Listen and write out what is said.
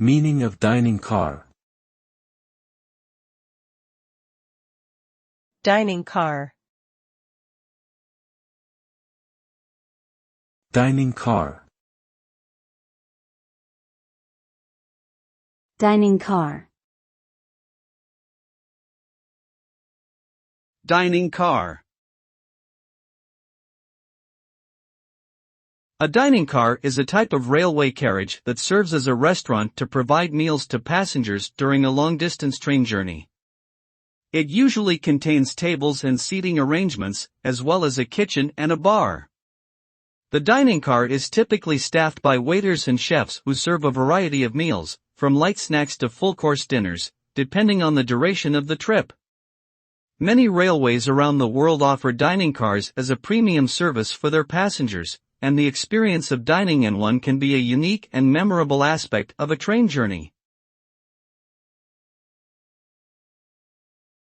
Meaning of dining car. Dining car. Dining car. Dining car. Dining car. A dining car is a type of railway carriage that serves as a restaurant to provide meals to passengers during a long-distance train journey. It usually contains tables and seating arrangements, as well as a kitchen and a bar. The dining car is typically staffed by waiters and chefs who serve a variety of meals, from light snacks to full-course dinners, depending on the duration of the trip. Many railways around the world offer dining cars as a premium service for their passengers, and the experience of dining in one can be a unique and memorable aspect of a train journey.